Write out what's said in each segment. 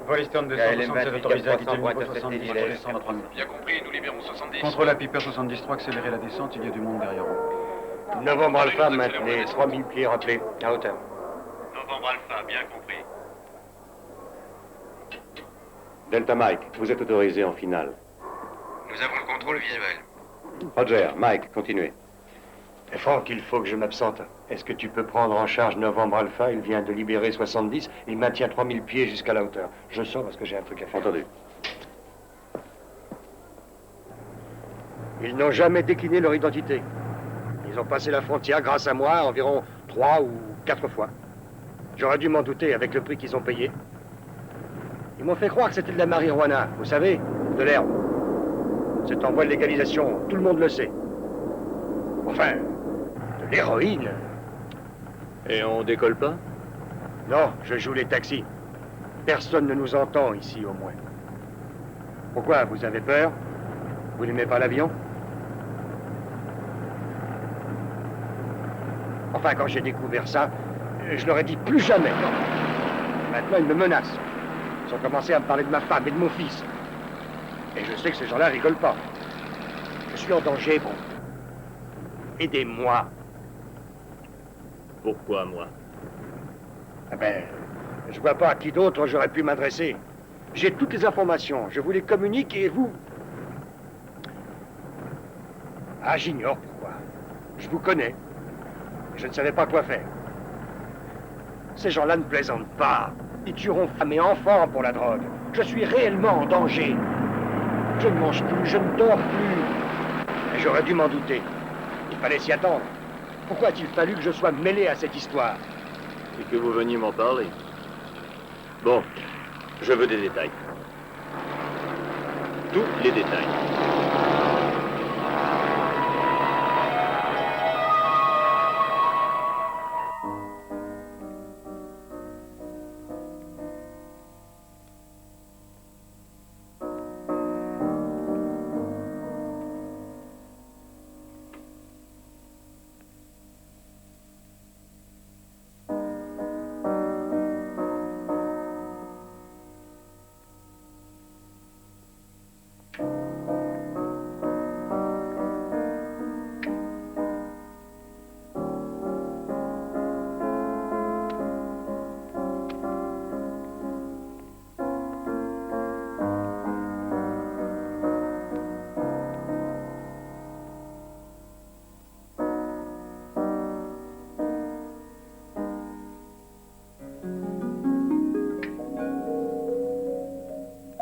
Police Town 267 autorisé à quitter le niveau 70 pour descendre à 3000. Bien compris, nous libérons 70. Contrôle à Piper 73, accélérez la descente, il y a du monde derrière vous. Novembre Alpha, maintenez 3000 pieds rappelés, à hauteur. Novembre Alpha, bien compris. Delta Mike, vous êtes autorisé en finale. Nous avons le contrôle visuel. Roger, Mike, continuez. Franck, il faut que je m'absente. Est-ce que tu peux prendre en charge Novembre Alpha? Il vient de libérer 70, il maintient 3000 pieds jusqu'à la hauteur. Je sors parce que j'ai un truc à faire. Entendu. Ils n'ont jamais décliné leur identité. Ils ont passé la frontière grâce à moi environ 3 ou 4 fois. J'aurais dû m'en douter avec le prix qu'ils ont payé. Ils m'ont fait croire que c'était de la marijuana, vous savez, de l'herbe. C'est en voie de légalisation, tout le monde le sait. Enfin, de l'héroïne. Et on décolle pas? Non, je joue les taxis. Personne ne nous entend ici, au moins. Pourquoi? Vous avez peur? Vous n'aimez pas l'avion? Enfin, quand j'ai découvert ça, je leur ai dit plus jamais. Maintenant, ils me menacent. Ils ont commencé à me parler de ma femme et de mon fils. Et je sais que ces gens-là rigolent pas. Je suis en danger, bon. Aidez-moi. Pourquoi moi? Ah ben, je vois pas à qui d'autre j'aurais pu m'adresser. J'ai toutes les informations, je vous les communique et vous... Ah, j'ignore pourquoi. Je vous connais. Je ne savais pas quoi faire. Ces gens-là ne plaisantent pas. Ils tueront femmes et enfants pour la drogue. Je suis réellement en danger. Je ne mange plus, je ne dors plus. Et j'aurais dû m'en douter. Il fallait s'y attendre. Pourquoi a-t-il fallu que je sois mêlé à cette histoire? Et que vous veniez m'en parler. Bon, je veux des détails. Tous les détails.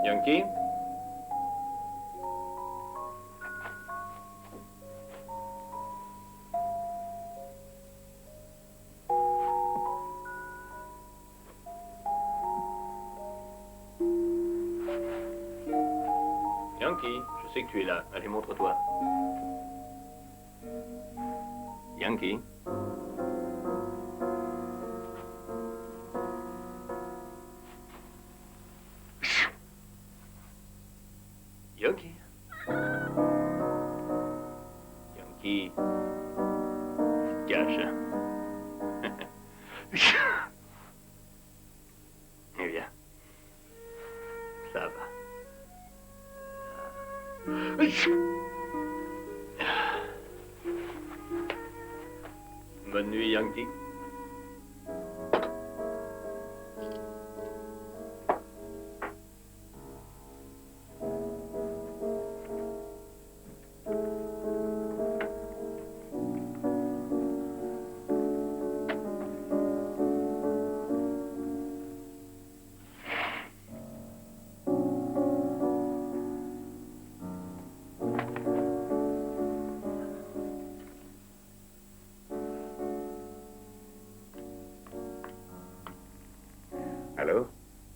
Yankee? Yankee, je sais que tu es là. Allez, montre-toi. Yankee? Yankee? Yankee? Tu te caches, hein? Eh bien, ça va. Bonne nuit, Yankee. Allô?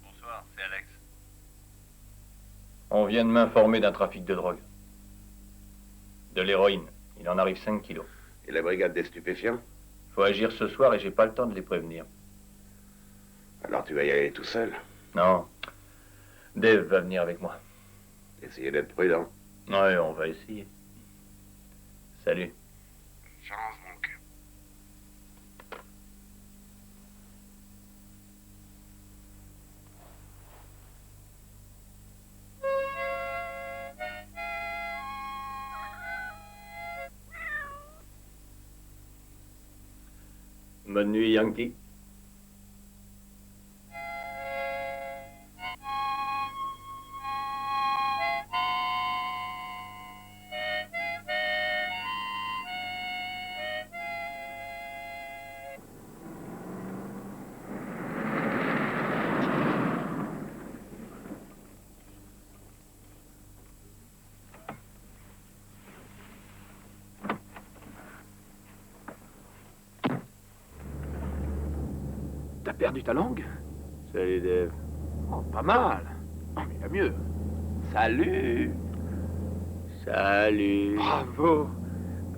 Bonsoir, c'est Alex. On vient de m'informer d'un trafic de drogue. De l'héroïne. Il en arrive 5 kilos. Et la brigade des stupéfiants? Faut agir ce soir et j'ai pas le temps de les prévenir. Alors tu vas y aller tout seul. Non. Dave va venir avec moi. Essayez d'être prudent. Ouais, on va essayer. Salut. Chance, mon cœur. Bonne nuit, Yankee. T'as perdu ta langue? Salut, Dave. Oh, pas mal. Oh, mais il y a mieux. Salut. Salut. Bravo.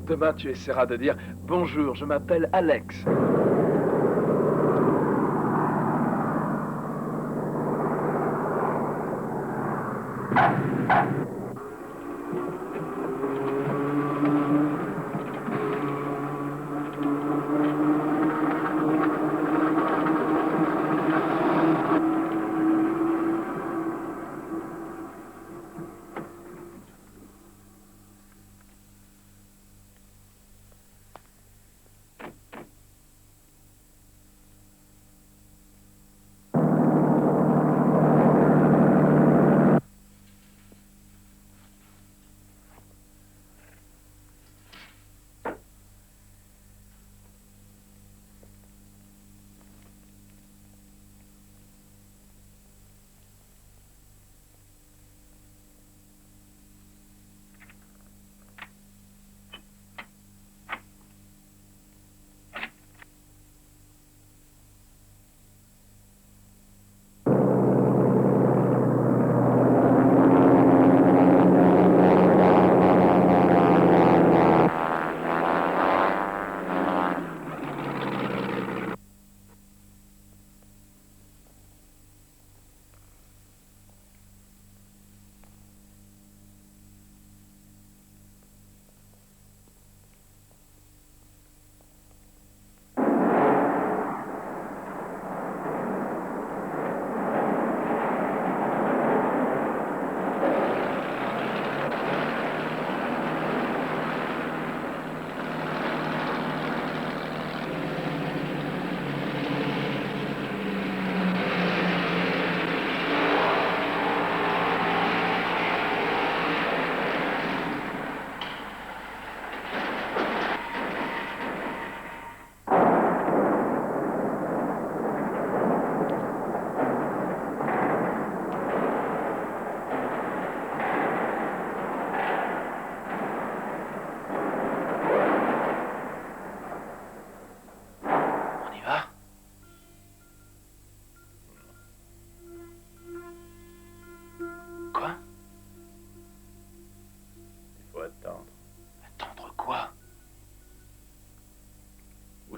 Demain, tu essaieras de dire « Bonjour, je m'appelle Alex ».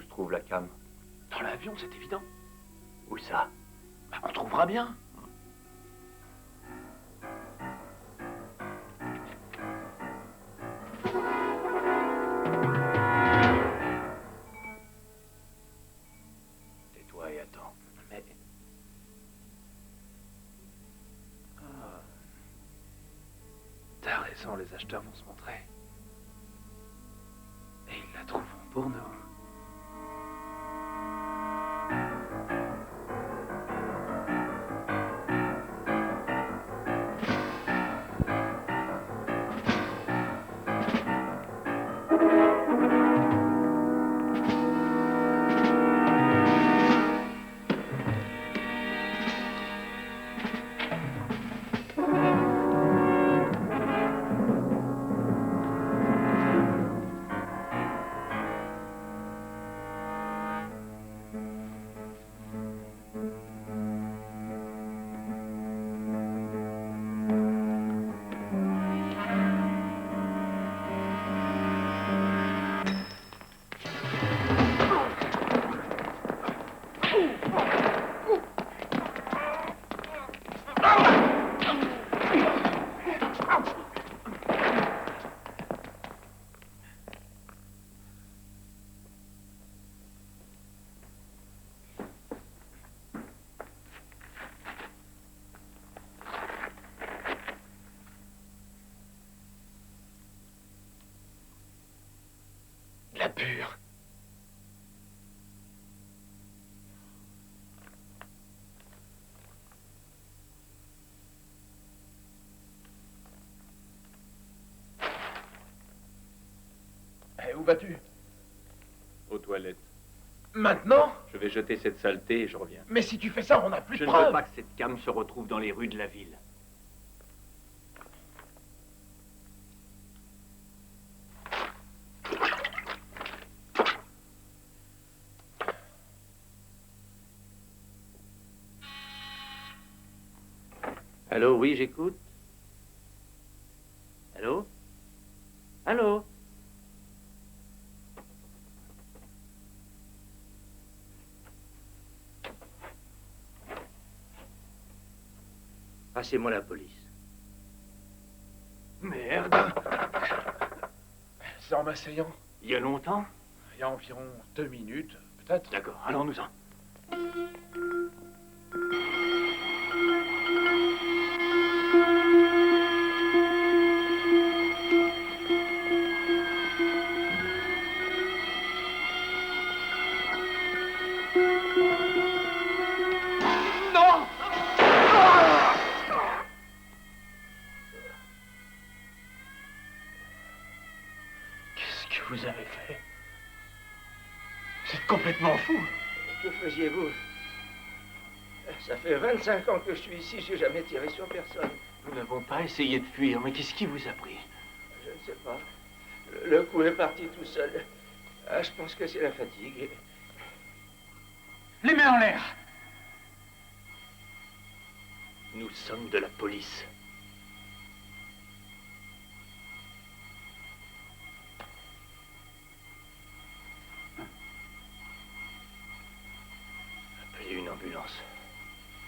Trouve la cam. Dans l'avion, c'est évident. Où ça? Bah, on trouvera bien. Tais-toi et attends. Mais... T'as raison, les acheteurs vont se montrer. Et ils la trouveront pour nous. vas-tu? Aux toilettes. Maintenant? Je vais jeter cette saleté et je reviens. Mais si tu fais ça, on n'a plus Je de ne preuves. veux pas que cette cam se retrouve dans les rues de la ville. Allô, oui, j'écoute. Allô? Allô? Passez-moi la police. Merde. C'est en m'asseyant. Il y a longtemps? Il y a environ 2 minutes, peut-être. D'accord, allons-nous-en. Qu'est-ce que vous avez fait? C'est complètement fou. Que faisiez-vous? Ça fait 25 ans que je suis ici, j'ai jamais tiré sur personne. Nous n'avons pas essayé de fuir, mais qu'est-ce qui vous a pris? Je ne sais pas. Le coup est parti tout seul. Ah, je pense que c'est la fatigue. Les mains en l'air! Nous sommes de la police. Appelez une ambulance.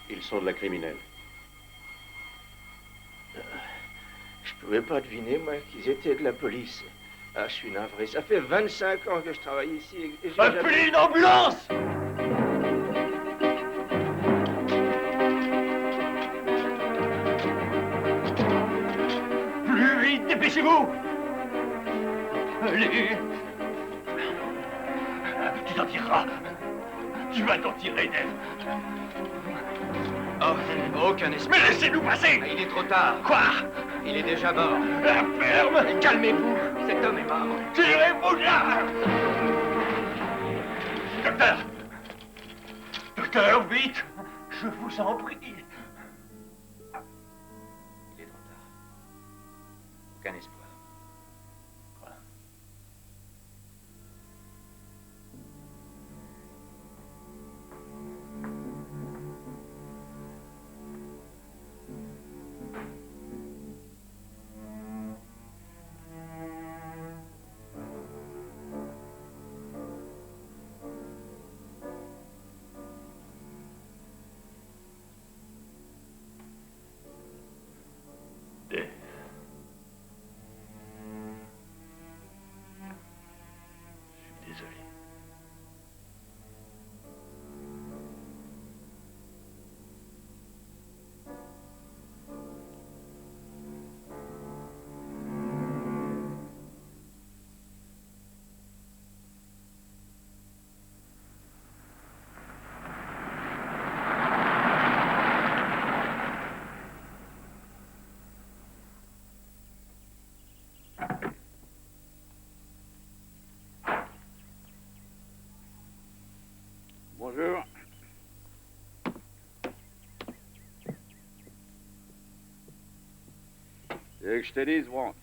Ils sont de la criminelle. Je pouvais pas deviner, moi, qu'ils étaient de la police. Ah, je suis navré. Ça fait 25 ans que je travaille ici et j'ai Appelez une ambulance! Plus vite, dépêchez-vous! Allez! Tu t'en tireras! Tu vas t'en tirer, Dave! Oh, aucun espoir. Mais laissez-nous passer! Il est trop tard. Quoi? Il est déjà mort. La ferme! Calmez-vous. Cet homme est mort. Tirez-vous là! Docteur! Docteur, vite! Je vous en prie! Il est trop tard. Aucun espoir. Dave. Je suis désolé. Bonjour. Tu veux que je te dise, Brandt?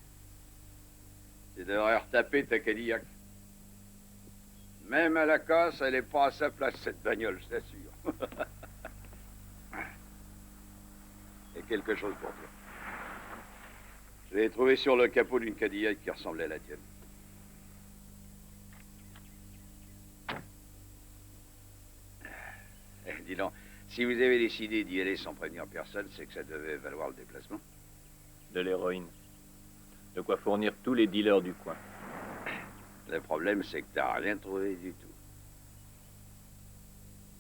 Tu devrais retaper ta Cadillac. Même à la casse, elle est pas à sa place, cette bagnole, je t'assure. Et quelque chose pour toi. Je l'ai trouvé sur le capot d'une Cadillac qui ressemblait à la tienne. Dis donc, si vous avez décidé d'y aller sans prévenir personne, c'est que ça devait valoir le déplacement. De l'héroïne. De quoi fournir tous les dealers du coin. Le problème, c'est que t'as rien trouvé du tout.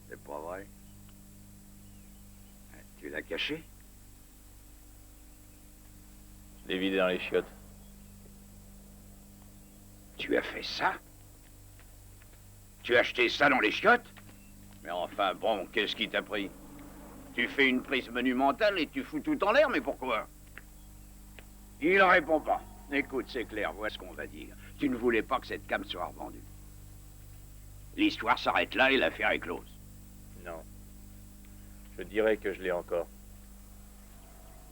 C'est pas vrai? Tu l'as caché? Je l'ai vidé dans les chiottes. Tu as fait ça? Tu as acheté ça dans les chiottes? Mais enfin, bon, qu'est-ce qui t'a pris? Tu fais une prise monumentale et tu fous tout en l'air, mais pourquoi? Il répond pas. Écoute, c'est clair, voilà ce qu'on va dire. tu ne voulais pas que cette cam soit revendue. L'histoire s'arrête là et l'affaire est close. Non. Je dirais que je l'ai encore.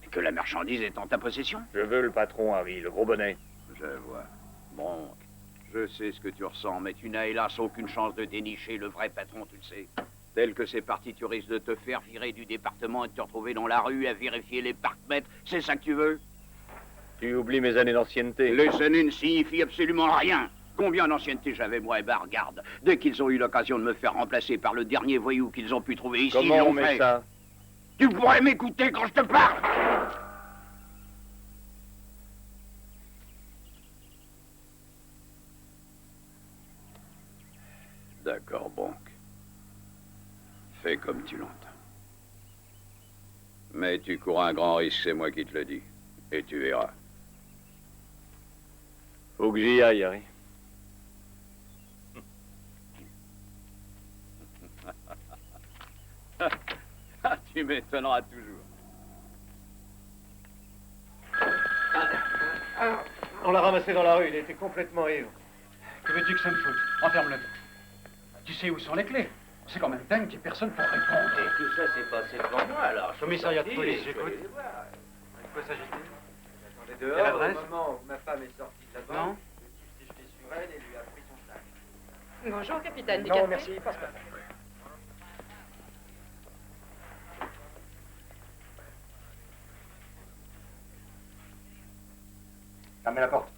Et que la marchandise est en ta possession? Je veux le patron, Harry, le gros bonnet. Je vois. Bon, je sais ce que tu ressens, mais tu n'as hélas aucune chance de dénicher le vrai patron, tu le sais. Tel que c'est parti, tu risques de te faire virer du département et de te retrouver dans la rue à vérifier les parcs-mètres. C'est ça que tu veux? Tu oublies mes années d'ancienneté. Les années ne signifient absolument rien. Combien d'ancienneté j'avais, moi, et ben regarde. Dès qu'ils ont eu l'occasion de me faire remplacer par le dernier voyou qu'ils ont pu trouver ici, Comment ils on l'ont met fait. ça? Tu pourrais m'écouter quand je te parle. D'accord, Bronk. Fais comme tu l'entends. Mais tu cours un grand risque, c'est moi qui te le dis. Et tu verras. Faut que j'y aille, Harry. Tu m'étonneras toujours. On l'a ramassé dans la rue, il était complètement ivre. Que veux-tu que ça me foute? Enferme-le. Tu sais où sont les clés? C'est quand même dingue qu'il n'y ait personne pour répondre. Et tout ça s'est passé devant moi, alors. Commissariat de police, j'écoute. De quoi s'agit-il? J'attendais Quelle dehors adresse? au moment où ma femme est sortie de la Non. banque. Le type s'est jeté sur elle et lui a pris son sac. Bonjour, capitaine. Du Non, café? merci, passe pas. Fermez la porte.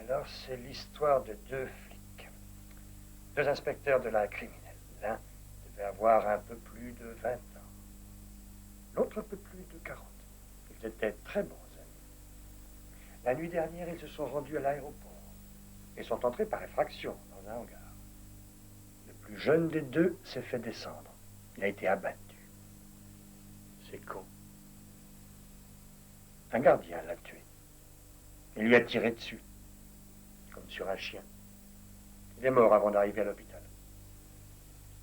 Alors, c'est l'histoire de deux flics. Deux inspecteurs de la criminelle. L'un devait avoir un peu plus de 20 ans. L'autre un peu plus de 40. Ils étaient très bons amis. La nuit dernière, ils se sont rendus à l'aéroport et sont entrés par effraction dans un hangar. Le plus jeune des deux s'est fait descendre. Il a été abattu. C'est con. Un gardien l'a tué. Il lui a tiré dessus, comme sur un chien. Il est mort avant d'arriver à l'hôpital.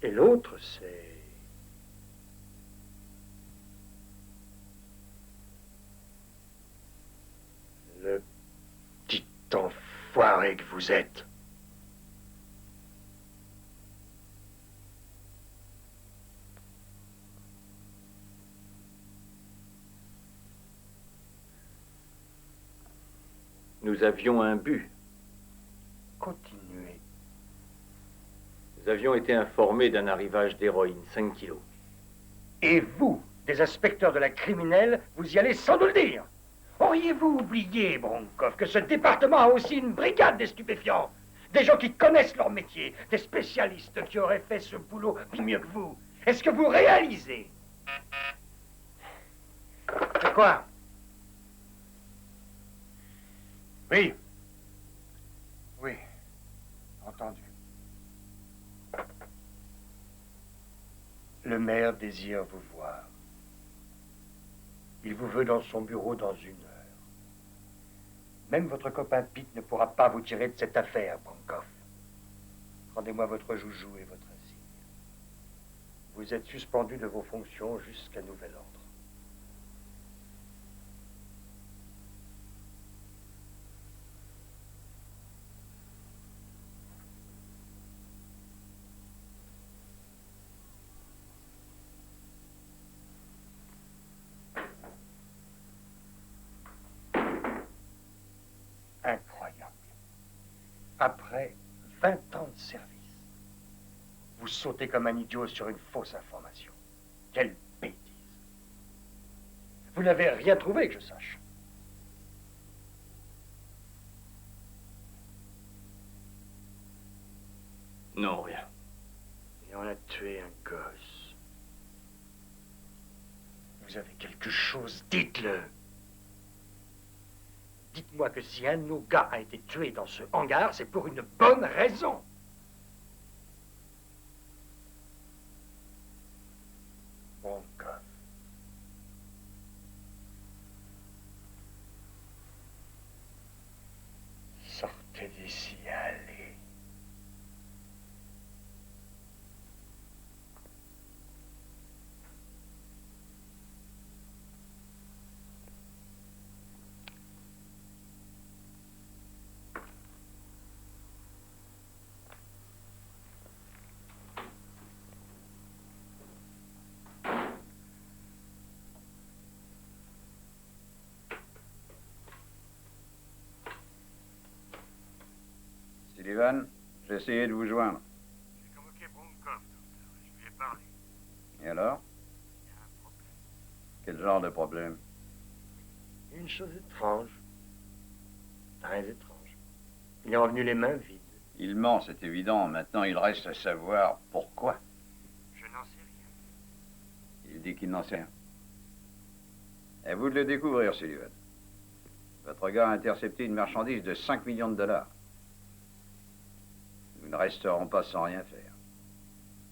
Et l'autre, c'est... le petit enfoiré que vous êtes. Nous avions un but. Continuez. Nous avions été informés d'un arrivage d'héroïne, 5 kilos. Et vous, des inspecteurs de la criminelle, vous y allez sans nous le dire. Auriez-vous oublié, Bronkov, que ce département a aussi une brigade des stupéfiants? Des gens qui connaissent leur métier, des spécialistes qui auraient fait ce boulot bien mieux que vous. Est-ce que vous réalisez? C'est quoi? Oui. Oui. Entendu. Le maire désire vous voir. Il vous veut dans son bureau dans 1 heure. Même votre copain Pete ne pourra pas vous tirer de cette affaire, Bronkov. Rendez-moi votre joujou et votre insigne. Vous êtes suspendu de vos fonctions jusqu'à nouvel ordre. Incroyable. Après 20 ans de service, vous sautez comme un idiot sur une fausse information. Quelle bêtise. Vous n'avez rien trouvé, que je sache. Non, rien. Et on a tué un gosse. Vous avez quelque chose, dites-le. Dites-moi que si un de nos gars a été tué dans ce hangar, c'est pour une bonne raison. Bronkov. Sullivan, j'ai essayé de vous joindre. J'ai convoqué Bronkoff, docteur. Je lui ai parlé. Et alors? Il y a un problème. Quel genre de problème? Une chose étrange. Très étrange. Il est revenu les mains vides. Il ment, c'est évident. Maintenant, il reste à savoir pourquoi. Je n'en sais rien. Il dit qu'il n'en sait rien. À vous de le découvrir, Sullivan. Votre gars a intercepté une marchandise de 5 millions de dollars. Nous ne resterons pas sans rien faire.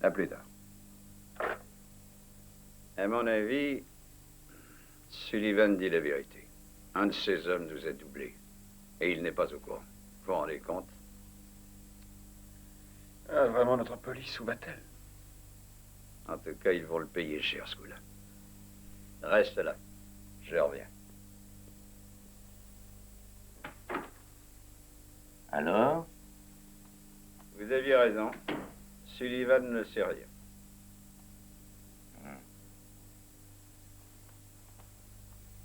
À plus tard. À mon avis, Sullivan dit la vérité. Un de ses hommes nous a doublés. Et il n'est pas au courant. Vous vous rendez compte? Ah, vraiment, notre police, où va-t-elle? En tout cas, ils vont le payer cher, ce coup-là. Reste là. Je reviens. Alors? Vous aviez raison. Sullivan ne sait rien.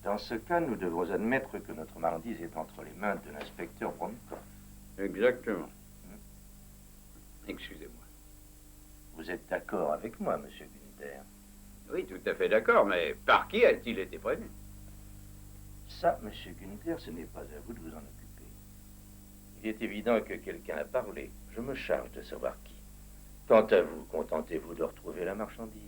Dans ce cas, nous devons admettre que notre marchandise est entre les mains de l'inspecteur Bronkoff. Exactement. Excusez-moi. Vous êtes d'accord avec moi, monsieur Günther? Oui, tout à fait d'accord, mais par qui a-t-il été prévenu? Ça, monsieur Günther, ce n'est pas à vous de vous en occuper. Il est évident que quelqu'un a parlé. Je me charge de savoir qui. Quant à vous, contentez-vous de retrouver la marchandise.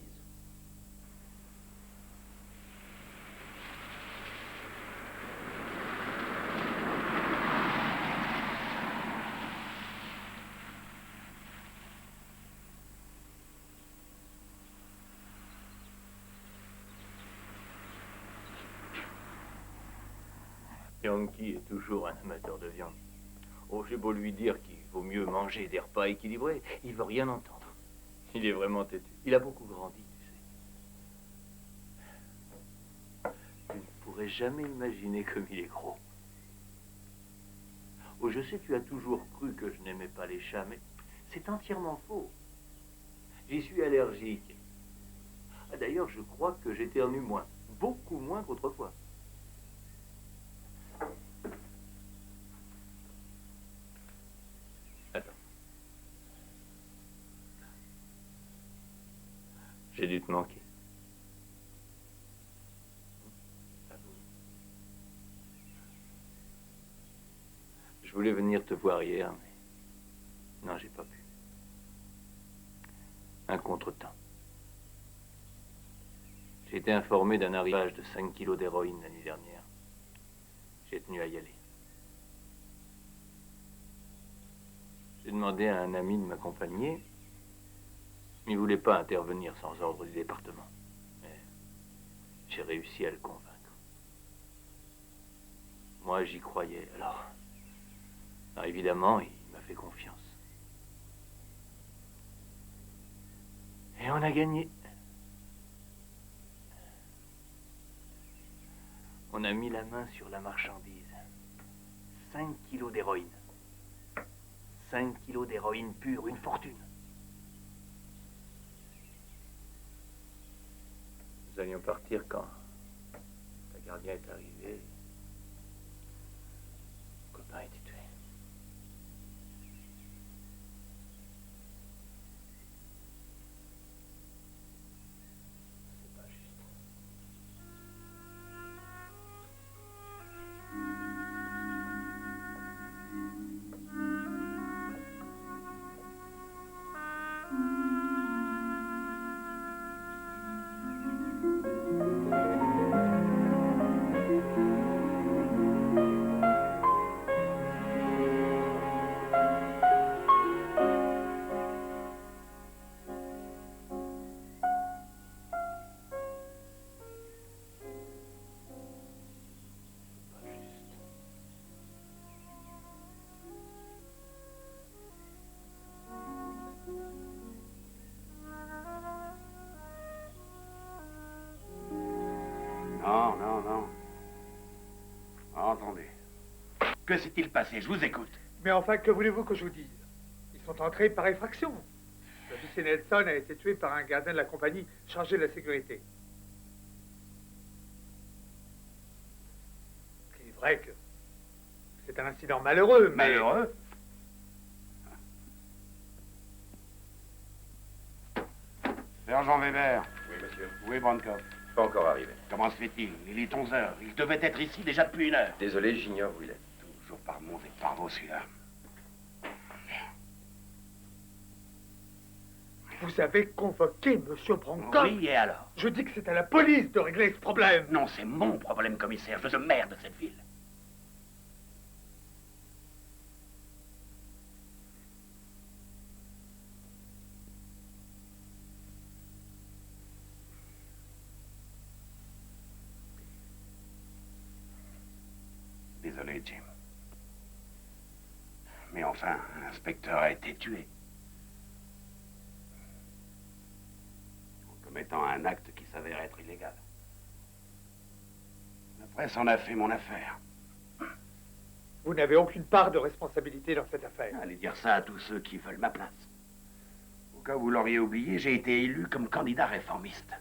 Yankee est toujours un amateur de viande. Oh, j'ai beau lui dire qu'il vaut mieux manger des repas équilibrés, il veut rien entendre. Il est vraiment têtu. Il a beaucoup grandi, tu sais. Tu ne pourrais jamais imaginer comme il est gros. Oh, je sais, tu as toujours cru que je n'aimais pas les chats, mais c'est entièrement faux. J'y suis allergique. Ah, d'ailleurs, je crois que j'éternue moins, beaucoup moins qu'autrefois. Attends. J'ai dû te manquer. Je voulais venir te voir hier, mais non, j'ai pas pu. Un contretemps. J'ai été informé d'un arrivage de 5 kilos d'héroïne la nuit dernière. J'ai tenu à y aller. J'ai demandé à un ami de m'accompagner. Il ne voulait pas intervenir sans ordre du département. Mais j'ai réussi à le convaincre. Moi, j'y croyais, alors évidemment, il m'a fait confiance. Et on a gagné. On a mis la main sur la marchandise. 5 kilos d'héroïne. 5 kilos d'héroïne pure, une fortune. Nous allions partir quand le gardien est arrivé. Le copain a été tué. C'est pas juste. Non, non, non. Entendez. Que s'est-il passé? Je vous écoute. Mais enfin, que voulez-vous que je vous dise? Ils sont entrés par effraction. L'officier Nelson a été tué par un gardien de la compagnie chargé de la sécurité. Il est vrai que c'est un incident malheureux, mais... Malheureux? Sergent Weber, Oui, monsieur. où est Brandkopf? Pas encore arrivé. Comment se fait-il? Il est 11 heures. Il devait être ici déjà depuis 1 heure. Désolé, j'ignore où il est. Toujours par Mons et par vos, celui-là. Vous avez convoqué Monsieur Brandkopf. Oui, et alors? Je dis que c'est à la police de régler ce problème. Non, c'est mon problème, commissaire. Je suis le maire de cette ville. Désolé, Jim. Mais enfin, l'inspecteur a été tué. En commettant un acte qui s'avère être illégal. La presse en a fait mon affaire. Vous n'avez aucune part de responsabilité dans cette affaire. Allez dire ça à tous ceux qui veulent ma place. Au cas où vous l'auriez oublié, j'ai été élu comme candidat réformiste.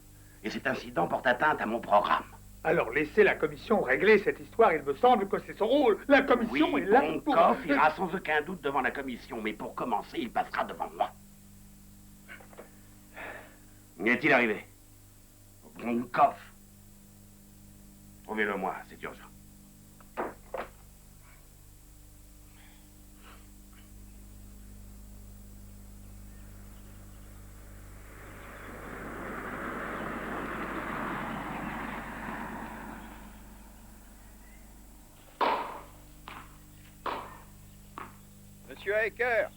Et cet incident porte atteinte à mon programme. Alors laissez la commission régler cette histoire, il me semble que c'est son rôle. La commission Oui, est là pour... Brandkopf ira sans aucun doute devant la commission, mais pour commencer, il passera devant moi. Y est-il arrivé? Brandkopf. Trouvez-le moi, c'est urgent. Monsieur Hacker.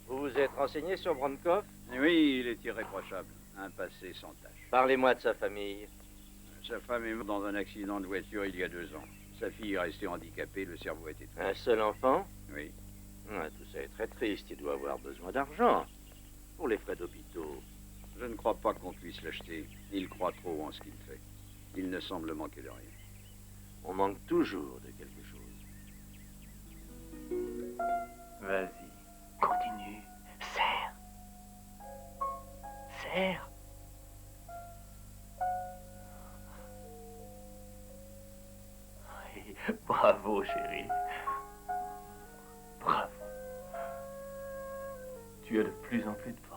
Vous vous êtes renseigné sur Brandkopf? Oui, il est irréprochable. Un passé sans tache. Parlez-moi de sa famille. Sa femme est morte dans un accident de voiture il y a 2 ans. Sa fille est restée handicapée, le cerveau a été touché. Un seul enfant? Oui. Ah, tout ça est très triste. Il doit avoir besoin d'argent pour les frais d'hôpitaux. Je ne crois pas qu'on puisse l'acheter. Il croit trop en ce qu'il fait. Il ne semble manquer de rien. On manque toujours de quelque chose. Vas-y, continue. Serre. Serre. Oui, bravo, chérie. Bravo. Tu as de plus en plus de force.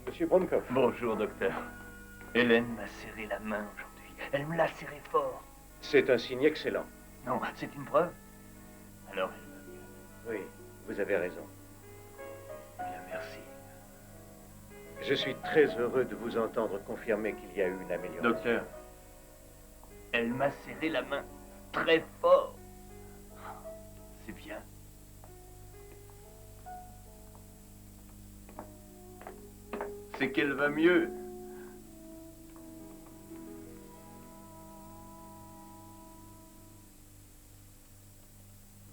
Monsieur Brandkopf. Bonjour, docteur. Hélène m'a serré la main aujourd'hui. Elle me l'a serré fort. C'est un signe excellent. Non, c'est une preuve. Alors elle va mieux. Oui, vous avez raison. Eh bien, merci. Je suis très heureux de vous entendre confirmer qu'il y a eu une amélioration. Docteur, elle m'a serré la main très fort. C'est bien. C'est qu'elle va mieux.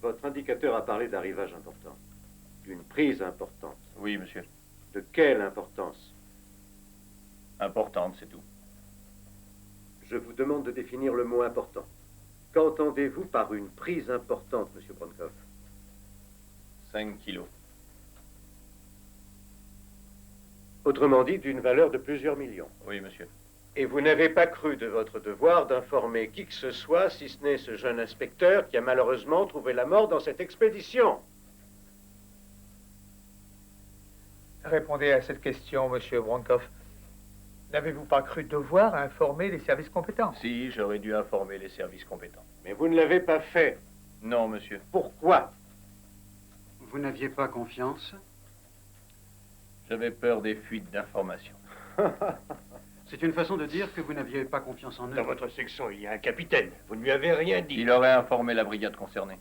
Votre indicateur a parlé d'un rivage important. D'une prise importante. Oui, monsieur. De quelle importance? Importante, c'est tout. Je vous demande de définir le mot important. Qu'entendez-vous par une prise importante, monsieur Brandkopf? 5 kilos. Autrement dit, d'une valeur de plusieurs millions. Oui, monsieur. Et vous n'avez pas cru de votre devoir d'informer qui que ce soit, si ce n'est ce jeune inspecteur qui a malheureusement trouvé la mort dans cette expédition. Répondez à cette question, Monsieur Brandkopf. N'avez-vous pas cru devoir informer les services compétents? Si, j'aurais dû informer les services compétents. Mais vous ne l'avez pas fait. Non, monsieur. Pourquoi? Vous n'aviez pas confiance? J'avais peur des fuites d'informations. C'est une façon de dire que vous n'aviez pas confiance en eux. Dans votre section, il y a un capitaine. Vous ne lui avez rien dit. Il aurait informé la brigade concernée.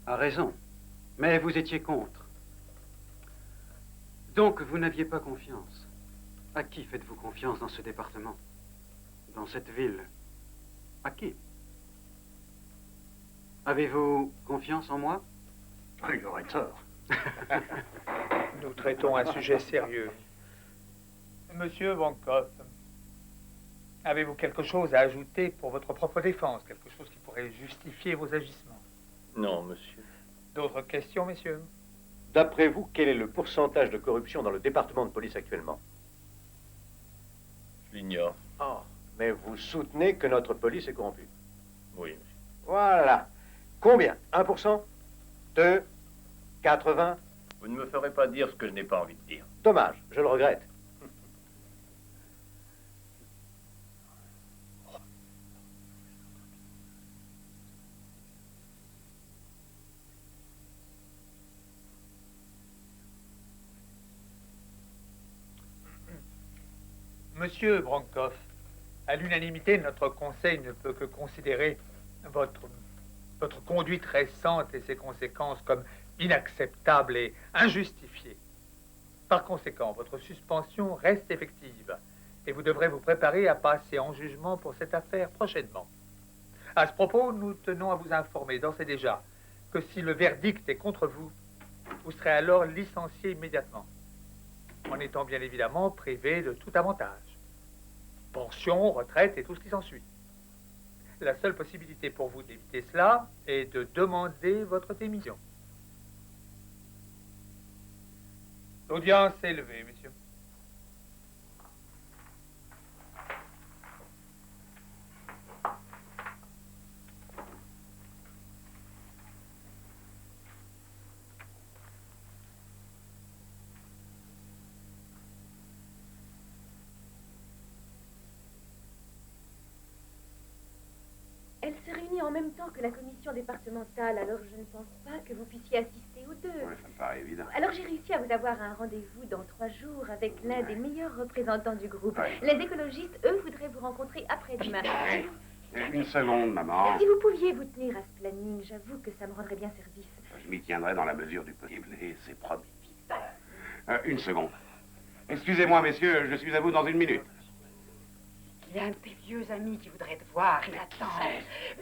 A raison. Mais vous étiez contre. Donc, vous n'aviez pas confiance. À qui faites-vous confiance dans ce département? Dans cette ville? À qui? Avez-vous confiance en moi? Il aurait tort. Nous traitons un sujet sérieux. Monsieur Brandkopf, avez-vous quelque chose à ajouter pour votre propre défense? Quelque chose qui pourrait justifier vos agissements? Non, monsieur. D'autres questions, messieurs? D'après vous, quel est le pourcentage de corruption dans le département de police actuellement? Je l'ignore. Ah, mais vous soutenez que notre police est corrompue? Oui, monsieur. Voilà. Combien? 1%? 2? 80? Vous ne me ferez pas dire ce que je n'ai pas envie de dire. Dommage, je le regrette. Monsieur Bronkoff, à l'unanimité, notre conseil ne peut que considérer votre conduite récente et ses conséquences comme inacceptables et injustifiées. Par conséquent, votre suspension reste effective et vous devrez vous préparer à passer en jugement pour cette affaire prochainement. À ce propos, nous tenons à vous informer d'ores et déjà que si le verdict est contre vous, vous serez alors licencié immédiatement, en étant bien évidemment privé de tout avantage. Pension, retraite et tout ce qui s'ensuit. La seule possibilité pour vous d'éviter cela est de demander votre démission. L'audience est levée, messieurs. Elle se réunit en même temps que la commission départementale, alors je ne pense pas que vous puissiez assister aux deux. Ouais, ça me paraît évident. Alors j'ai réussi à vous avoir un rendez-vous dans 3 jours avec l'un des meilleurs représentants du groupe. Ouais. Les écologistes, eux, voudraient vous rencontrer après-demain. Ouais. Une seconde, maman. Si vous pouviez vous tenir à ce planning, j'avoue que ça me rendrait bien service. Je m'y tiendrai dans la mesure du possible et c'est promis. Une seconde. Excusez-moi, messieurs, je suis à vous dans 1 minute. Il y a un de tes vieux amis qui voudrait te voir, il attend.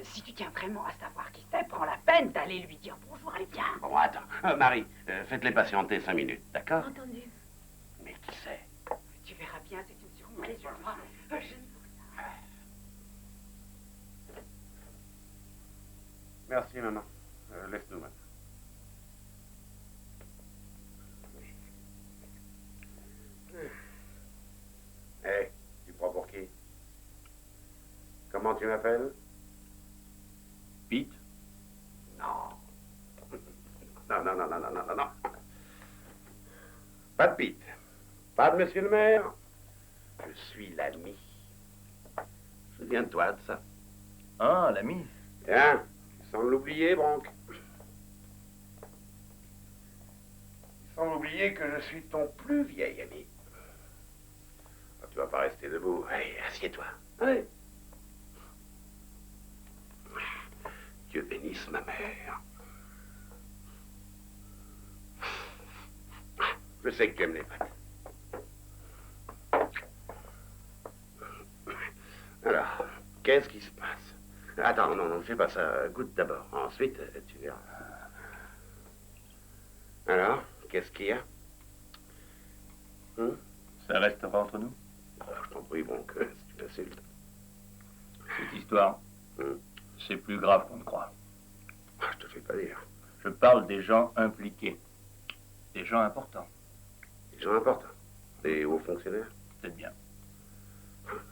Si tu tiens vraiment à savoir qui c'est, prends la peine d'aller lui dire bonjour, allez bien. Bon, attends. Marie, faites-les patienter 5 minutes, d'accord? Entendu. Mais qui c'est? Tu verras bien, c'est une surprise, je crois. Je ne veux rien. Merci, maman. Laisse-nous maintenant. Hé, tu prends pour qui? Comment tu m'appelles? Pete? Non. Non. Pas de Pete. Pas de monsieur le maire. Je suis l'ami. Souviens-toi de ça. Ah, l'ami. Tiens, sans l'oublier, Bronk. Sans oublier que je suis ton plus vieil ami. Ah, tu vas pas rester debout. Allez, assieds-toi. Allez. Dieu bénisse ma mère. Je sais que tu aimes les pâtes. Alors, qu'est-ce qui se passe? Attends, non, ne fais pas ça. Goûte d'abord. Ensuite, tu verras. Alors, qu'est-ce qu'il y a? Ça restera entre nous? Je t'en prie, bon, que si tu t'insultes. Cette histoire, c'est plus grave qu'on ne croit. Je te fais pas dire. Je parle des gens impliqués. Des gens importants. Des gens importants. Des hauts fonctionnaires. C'est bien.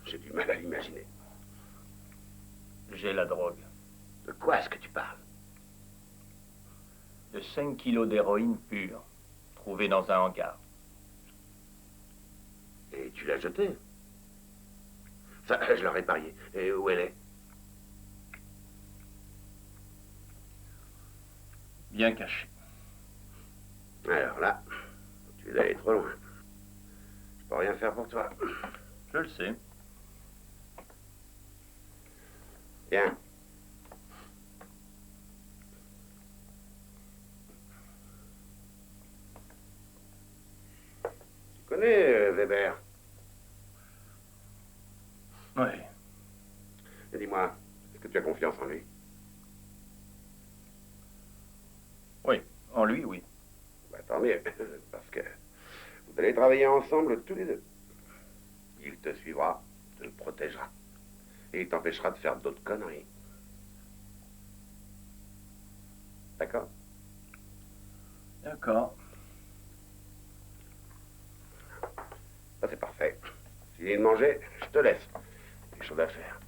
J'ai du mal à l'imaginer. J'ai la drogue. De quoi est-ce que tu parles? De 5 kilos d'héroïne pure, trouvée dans un hangar. Et tu l'as jetée? Ça, je l'aurais parié. Et où elle est? Bien cachée. Alors là, tu es allé trop loin. Je peux rien faire pour toi. Je le sais. Viens. Tu connais Weber? Oui. Et dis-moi, est-ce que tu as confiance en lui? Oui, en lui, oui. Bah, tant mieux, parce que vous allez travailler ensemble tous les deux. Il te suivra, te protégera, et il t'empêchera de faire d'autres conneries. D'accord? D'accord. Finis de manger, je te laisse. Des choses à faire.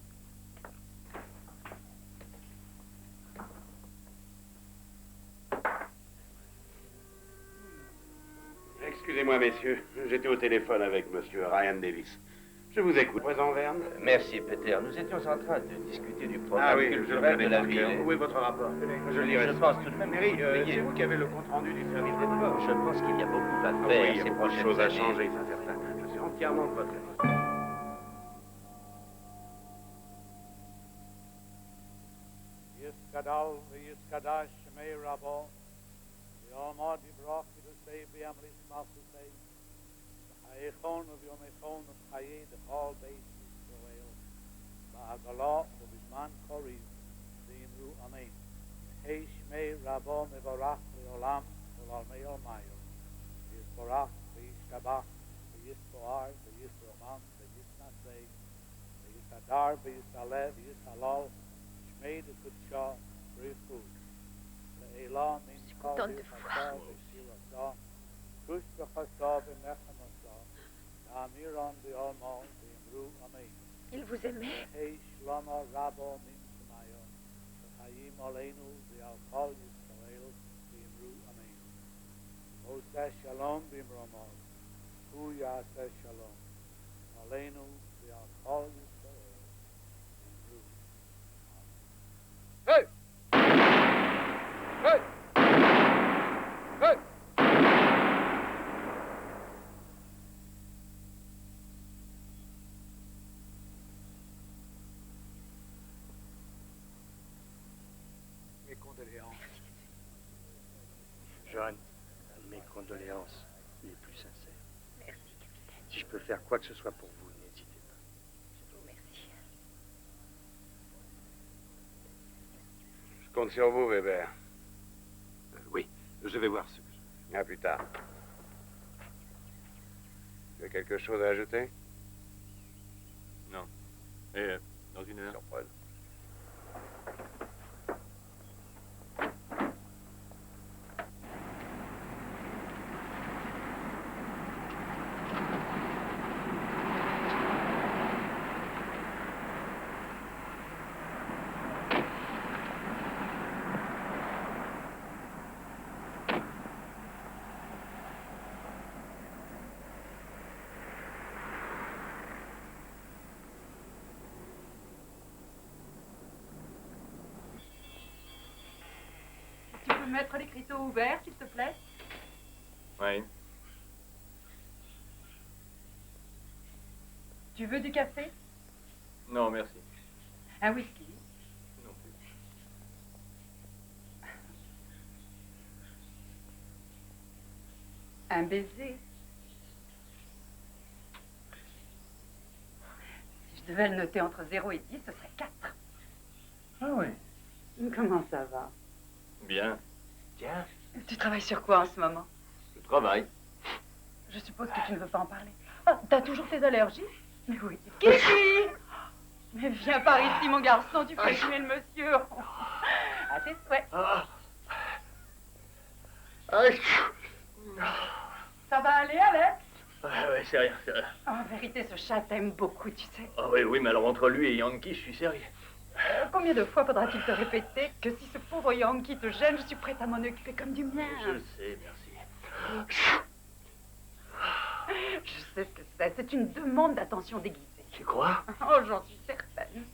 Excusez-moi, messieurs. J'étais au téléphone avec monsieur Ryan Davis. Je vous écoute. Présent, Verne. Merci, Peter. Nous étions en train de discuter du programme Ah oui, je le culturel connais de la par cœur. ville. Où est votre rapport? Je le lirai. Je pense tout de même. Mary, c'est vous qui avez le compte-rendu du service des sports. Je pense qu'il y a beaucoup à Ah faire oui, il y a ces beaucoup de prochaines choses à années. changer, ça c'est certain. Je suis entièrement de votre avis. Yiskadal, Yiskadash, Shemei Rabo, the Almighty Barak, the Say, Biamlis Malchusay, the Hayechon of Yomechon of Hayed, the Hall Base Israel, Bahagalah, the Bisman Kori, the Imru Amen. Hey Shemei Rabo, Mevarach, the Olam, the Almei Almayo, the Yisbarach, the Yishkabach, the Yisboar, the Yisroman, the Yisnasei, the Yisadar, the Yisalev, the Yisalal, Shmei the Good Shah, Brave Food. The Elam in Kal, the Chassav, the Shirasah, Kush the Chassav, the Mechanasah, the Amiran, the Alma, the Imru, Amen. Il vous aimait. Hey Shlama Rabo, Min Shemayon, the Hayim Aleinu, the Alkal Yisrael, the Imru, Amen. Oseh Shalom, the Imramah, Hu Yaseh Shalom, Aleinu, the Alkal Yisrael, the Imru. Hey! Hey! Hey! Mes condoléances. John, mes condoléances les plus sincères. Merci, capitaine. Si je peux faire quoi que ce soit pour vous, n'hésitez pas. Je vous remercie. Je compte sur vous, Weber. Oui, je vais voir ce que je... À plus tard. Tu as quelque chose à ajouter? Non. Et dans une heure? Surprenant. Tu peux mettre l'écriteau ouvert, s'il te plaît? Oui. Tu veux du café? Non, merci. Un whisky? Non plus. Un baiser? Si je devais le noter entre 0 et 10, ce serait 4. Ah oui. Comment ça va? Bien. Tiens. Tu travailles sur quoi en ce moment? Je travaille. Je suppose que tu ne veux pas en parler. Ah, t'as toujours tes allergies? Mais oui. Kiki! Mais viens par ici, mon garçon, tu fais jouer le monsieur. À tes souhaits. Ça va aller, Alex? Ouais, c'est rien, c'est rien. En vérité, ce chat t'aime beaucoup, tu sais. Ah oui, oui, mais alors entre lui et Yankee, je suis sérieux. Combien de fois faudra-t-il te répéter que si ce pauvre Yankee te gêne, je suis prête à m'en occuper comme du mien? Je sais, merci. Je sais ce que c'est. C'est une demande d'attention déguisée. Tu crois? Oh, j'en suis certaine.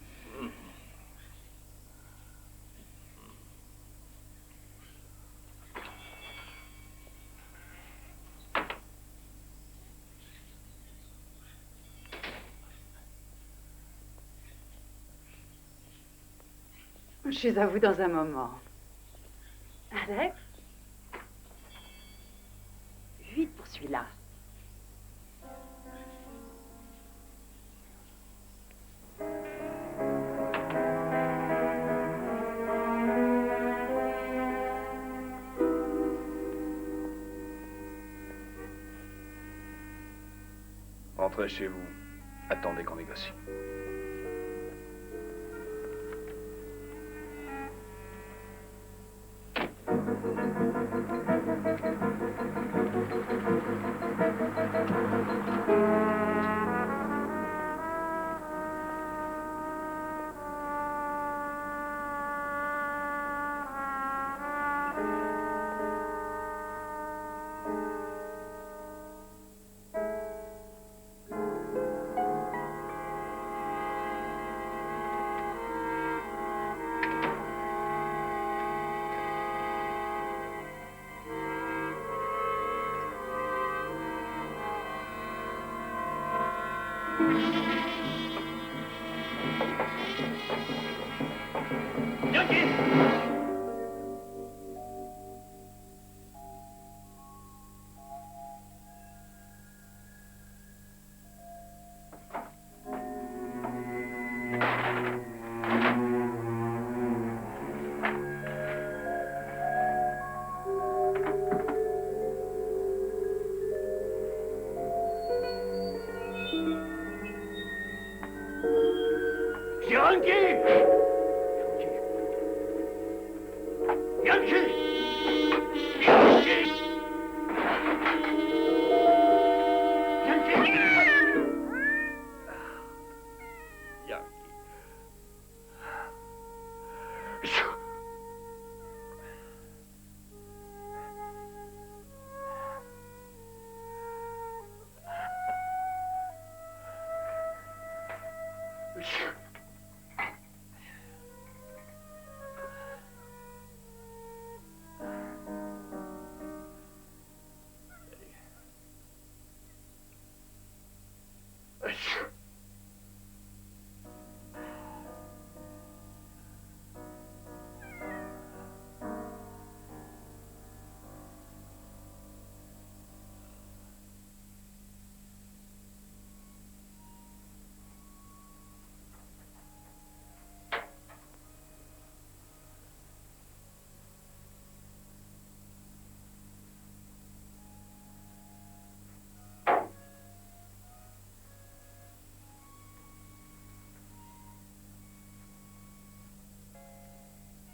Je suis à vous dans un moment. Alex? 8 pour celui-là. Rentrez chez vous. Attendez qu'on négocie.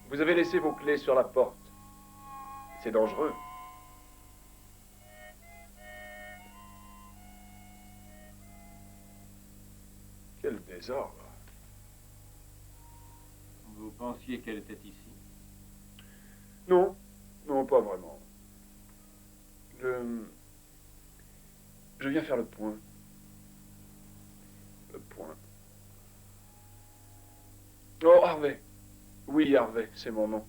Vous avez laissé vos clés sur la porte. C'est dangereux. Quel désordre. Vous pensiez qu'elle était ici? Non, non, pas vraiment. Je viens faire le point. Le point. Oh, Harvey. Oui, Harvey, c'est mon nom.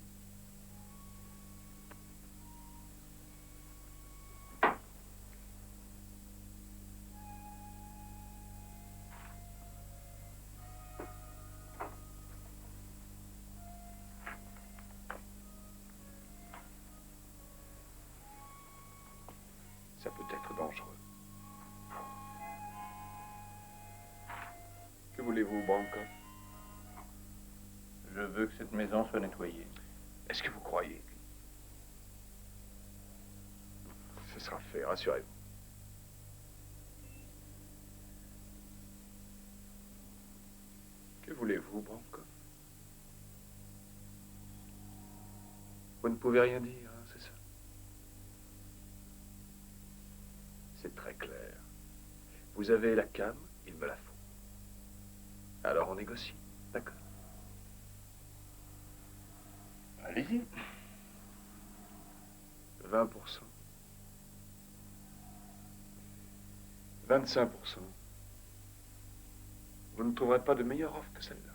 Ça peut être dangereux. Que voulez-vous, Branco? Je veux que cette maison soit nettoyée. Est-ce que vous croyez? Ce sera fait, rassurez-vous. Que voulez-vous, Branco? Vous ne pouvez rien dire, hein, c'est ça? C'est très clair. Vous avez la cam, il me la faut. Alors on négocie, d'accord? Allez-y. 20%. 25%. Vous ne trouverez pas de meilleure offre que celle-là.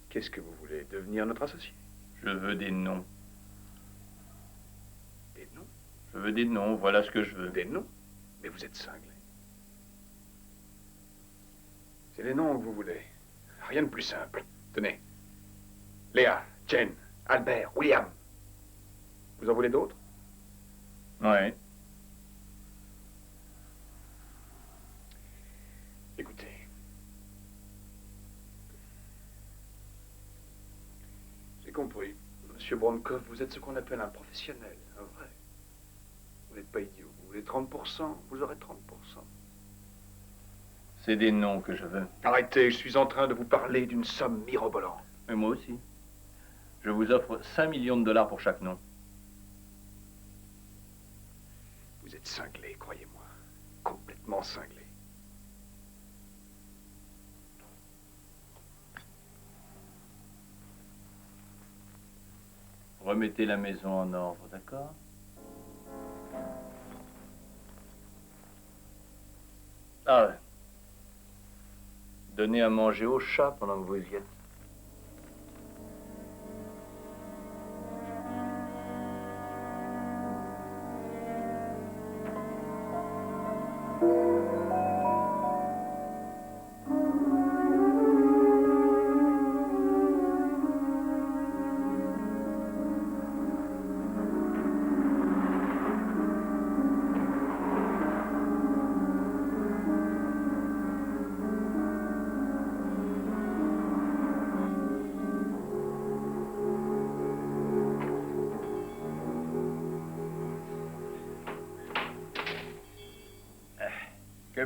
Qu'est-ce que vous voulez? Devenir notre associé? Je veux des noms. Des noms? Je veux des noms, voilà ce que je veux. Des noms? Mais vous êtes cinglé. C'est les noms que vous voulez. Rien de plus simple. Tenez. Léa, Jen, Albert, William. Vous en voulez d'autres? Ouais. Écoutez. J'ai compris. Monsieur Bronkov, vous êtes ce qu'on appelle un professionnel, un vrai. Vous n'êtes pas idiot. Vous voulez 30%, vous aurez 30%. C'est des noms que je veux. Arrêtez, je suis en train de vous parler d'une somme mirobolante. Mais moi aussi. Je vous offre 5 millions de dollars pour chaque nom. Vous êtes cinglé, croyez-moi. Complètement cinglé. Remettez la maison en ordre, d'accord? Ah ouais. Donnez à manger au chat pendant que vous y êtes.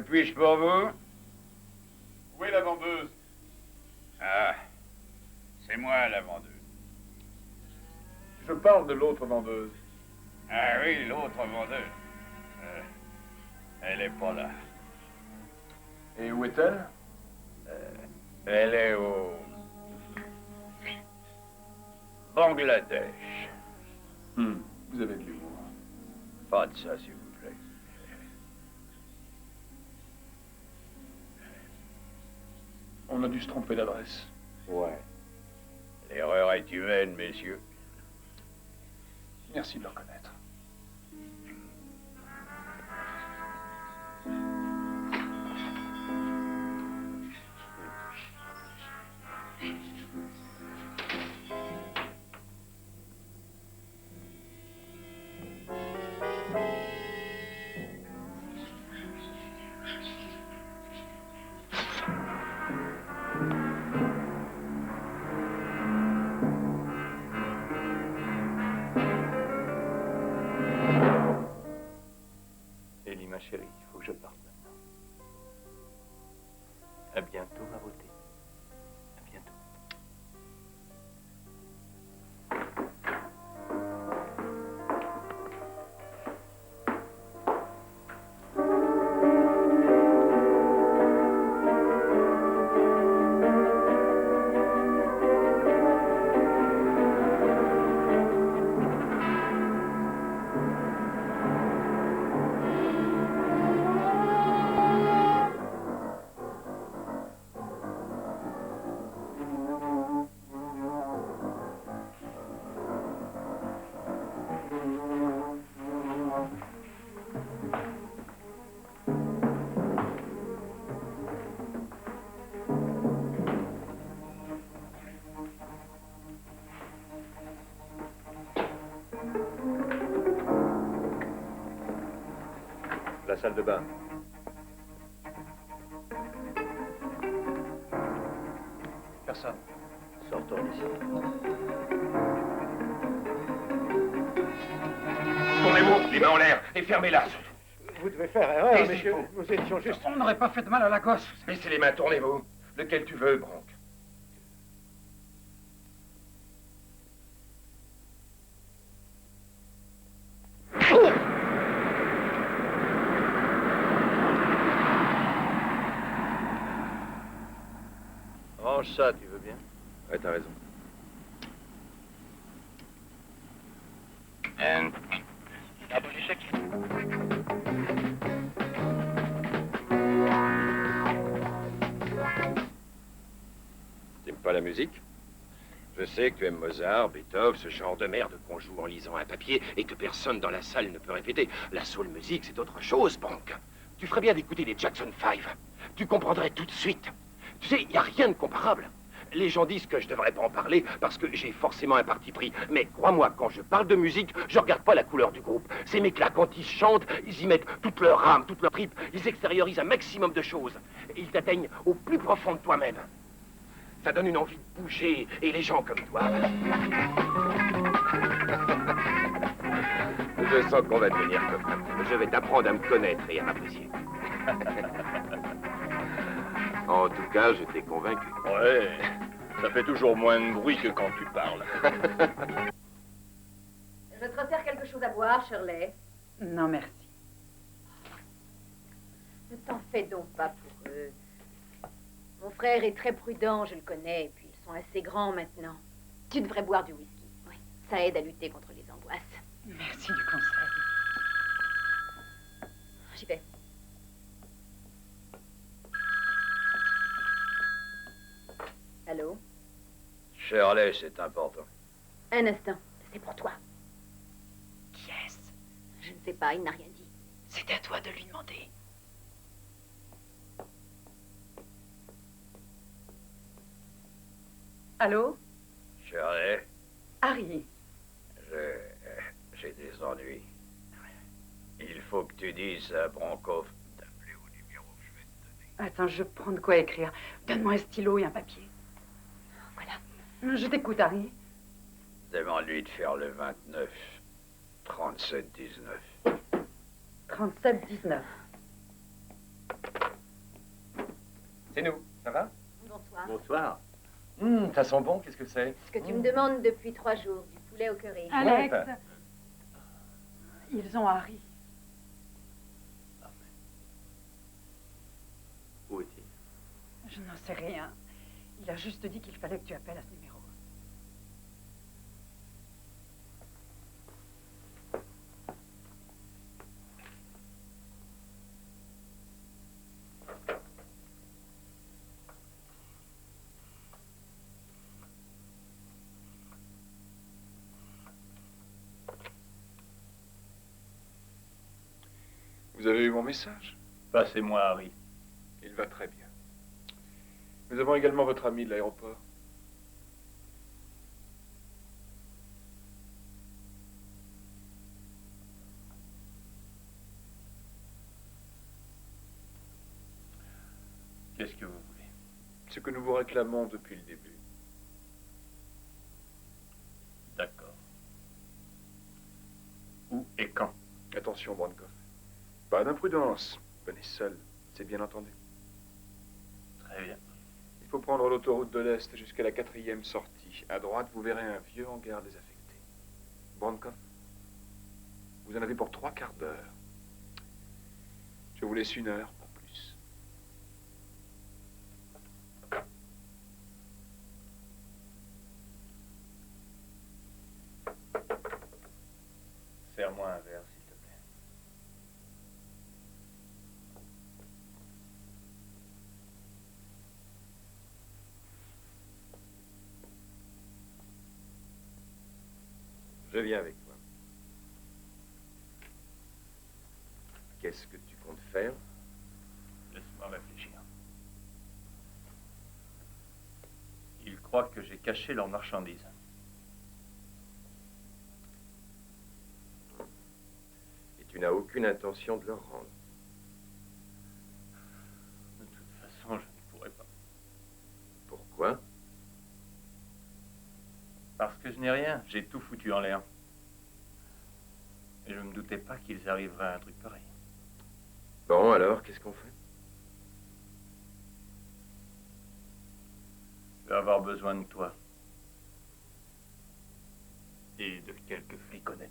puis-je pour vous? Où est la vendeuse? Ah, c'est moi la vendeuse. Je parle de l'autre vendeuse. Ah oui, l'autre vendeuse. Elle est pas là. Et où est-elle? Elle est au Bangladesh. Vous avez de l'humour. Pas de ça, s'il vous plaît. On a dû se tromper d'adresse. Ouais. L'erreur est humaine, messieurs. Merci de le reconnaître. Ellie, ma chérie, il faut que je parte maintenant. À bientôt, ma beauté. À bientôt. La salle de bain. Personne. Sortons d'ici. Tournez-vous, les mains en l'air, et fermez-la. Vous devez faire erreur, Taisez-vous. messieurs. Nous étions juste... On n'aurait pas fait de mal à la gosse. Baissez les mains, tournez-vous. Lequel tu veux, Bronk. Range ça, tu veux bien? Ouais, t'as raison. Double échec. T'aimes pas la musique? Je sais que tu aimes Mozart, Beethoven, ce genre de merde qu'on joue en lisant un papier et que personne dans la salle ne peut répéter. La soul music, c'est autre chose, Bronk. Tu ferais bien d'écouter les Jackson 5. Tu comprendrais tout de suite. Tu sais, il n'y a rien de comparable. Les gens disent que je devrais pas en parler parce que j'ai forcément un parti pris. Mais crois-moi, quand je parle de musique, je regarde pas la couleur du groupe. Ces mecs-là, quand ils chantent, ils y mettent toute leur âme, toute leur tripes. Ils extériorisent un maximum de choses. Et ils t'atteignent au plus profond de toi-même. Ça donne une envie de bouger. Et les gens comme toi... Je sens qu'on va devenir copains. Je vais t'apprendre à me connaître et à m'apprécier. En tout cas, je t'ai convaincu. Ouais, ça fait toujours moins de bruit que quand tu parles. Je te resserre quelque chose à boire, Shirley. Non, merci. Ne t'en fais donc pas pour eux. Mon frère est très prudent, je le connais, et puis ils sont assez grands maintenant. Tu devrais boire du whisky. Oui, ça aide à lutter contre les angoisses. Merci du conseil. J'y vais. Allô? Shirley, c'est important. Un instant, c'est pour toi. Qui est-ce? Je ne sais pas, il n'a rien dit. C'est à toi de lui demander. Allô? Shirley, Harry. j'ai des ennuis. Il faut que tu dises à Bronkoff d'appeler au numéro que je vais te donner. Attends, je prends de quoi écrire. Donne-moi un stylo et un papier. Voilà. Je t'écoute, Harry. Demande-lui de faire le 29 37 19. 37-19. C'est nous, ça va? Bonsoir. Bonsoir. Ça sent bon, qu'est-ce que c'est? Ce que tu me demandes depuis 3 jours, du poulet au curry. Alex, ils ont Harry. Où est-il? Je n'en sais rien. Il a juste dit qu'il fallait que tu appelles à ce numéro. Vous avez eu mon message? Passez-moi, Harry. Il va très bien. Nous avons également votre ami de l'aéroport. Qu'est-ce que vous voulez? Ce que nous vous réclamons depuis le début. D'accord. Où et quand? Attention, Bronkoff. Pas d'imprudence. Venez seul, c'est bien entendu. Très bien. Il faut prendre l'autoroute de l'Est jusqu'à la 4e sortie. À droite, vous verrez un vieux hangar désaffecté. Bronkoff, vous en avez pour 3 quarts d'heure. Je vous laisse 1 heure, pas plus. Serre-moi un verre, s'il te plaît. Je viens avec toi. Qu'est-ce que tu comptes faire? Laisse-moi réfléchir. Ils croient que j'ai caché leurs marchandises. Et tu n'as aucune intention de leur rendre. De toute façon, je ne pourrais pas. Pourquoi? Parce que je n'ai rien. J'ai tout foutu en l'air. Et je ne me doutais pas qu'ils arriveraient à un truc pareil. Bon, alors, qu'est-ce qu'on fait? Je vais avoir besoin de toi. Et de quelques fliconnettes.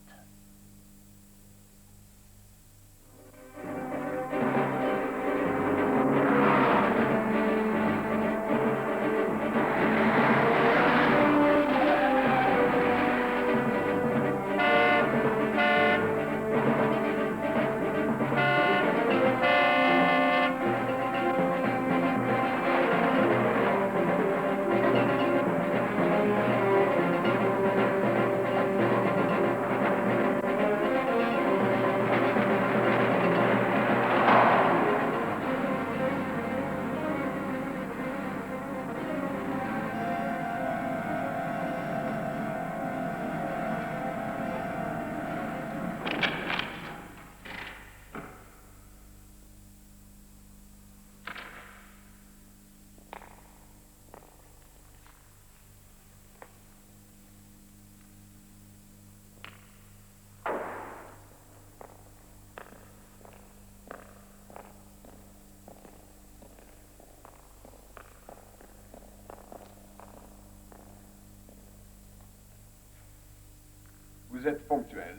Vous êtes ponctuel.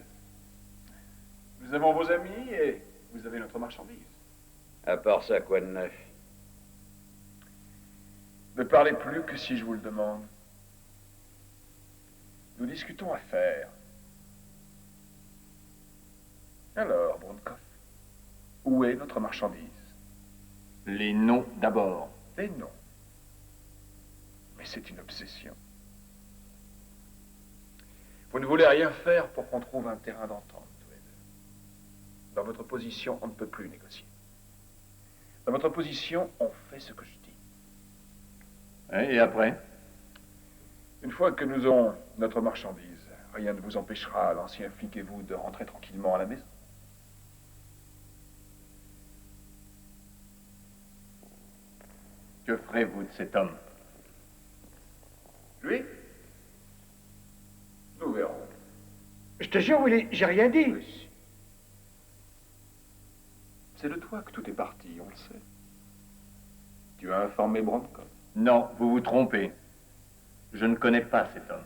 Nous avons vos amis et vous avez notre marchandise. À part ça, quoi de neuf? Ne parlez plus que si je vous le demande. Nous discutons affaires. Alors, Bronkoff, où est notre marchandise? Les noms d'abord. Les noms. Mais c'est une obsession. Vous ne voulez rien faire pour qu'on trouve un terrain d'entente, tous les deux. Dans votre position, on ne peut plus négocier. Dans votre position, on fait ce que je dis. Et après? Une fois que nous aurons notre marchandise, rien ne vous empêchera, l'ancien flic et vous, de rentrer tranquillement à la maison. Que ferez-vous de cet homme? Lui? Nous verrons. Je te jure, Willy, j'ai rien dit. C'est de toi que tout est parti, on le sait. Tu as informé Brandkov? Non, vous vous trompez. Je ne connais pas cet homme.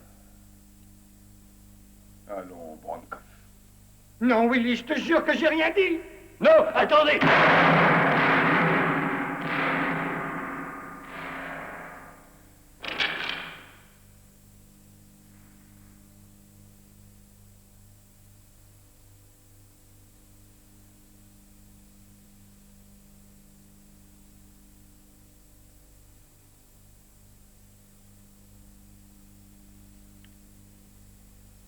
Allons, Brandkov. Non, Willy, je te jure que j'ai rien dit. Non, attendez!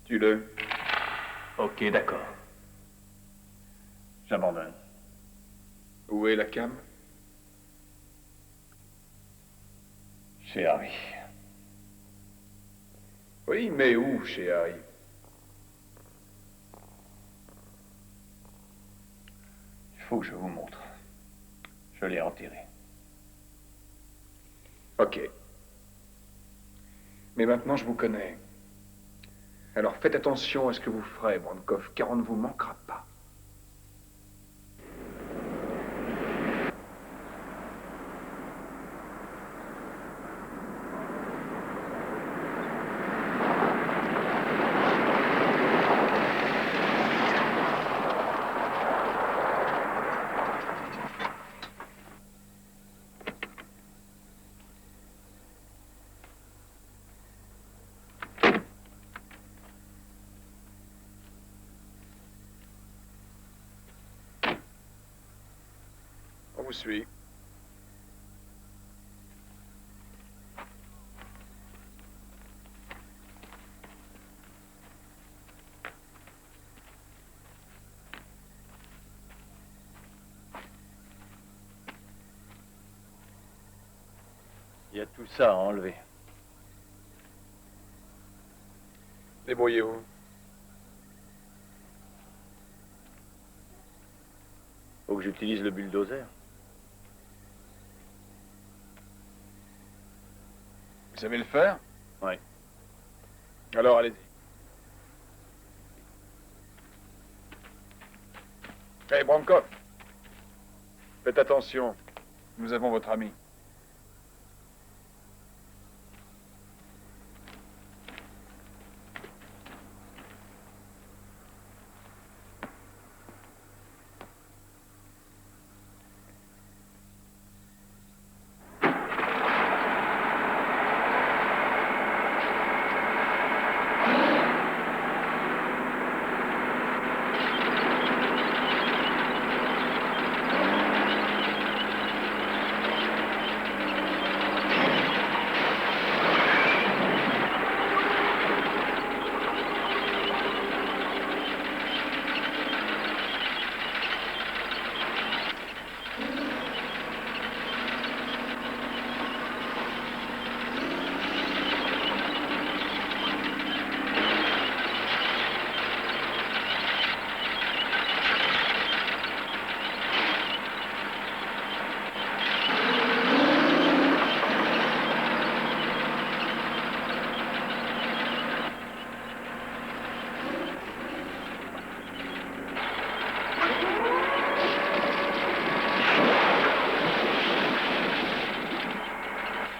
Tue-le. Ok, d'accord. J'abandonne. Où est la cam? Chez Harry. Oui, mais où chez Harry? Il faut que je vous montre. Je l'ai enterré. Ok. Mais maintenant, je vous connais. Alors faites attention à ce que vous ferez, Brandkov, car on ne vous manquera pas. On vous suit. Il y a tout ça à enlever. Débrouillez-vous. Faut que j'utilise le bulldozer. Vous savez le faire? Oui. Alors allez-y. Hé, Brandkov. Faites attention. Nous avons votre ami.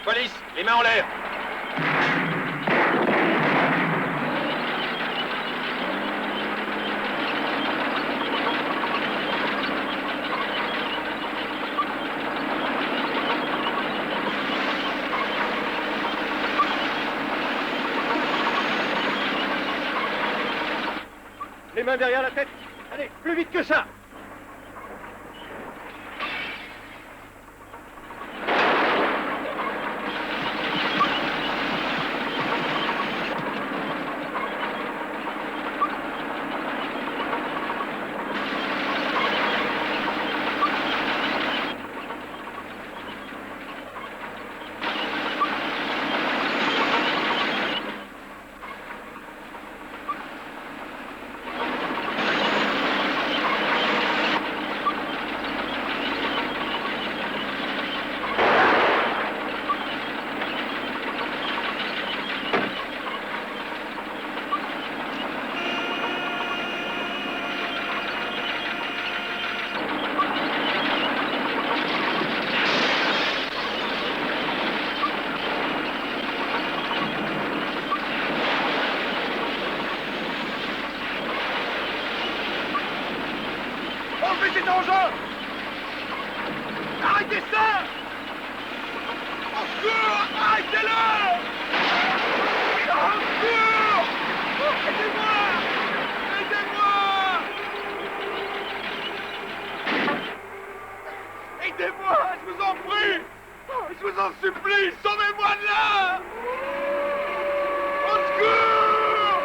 Police, les mains en l'air. Les mains derrière la tête. Allez, plus vite que ça. Stoppez cet engin! Arrêtez ça! Au secours! Arrêtez-le! Au secours! Aidez-moi! Aidez-moi! Aidez-moi! Je vous en prie! Je vous en supplie! Sauvez-moi de là! Au secours!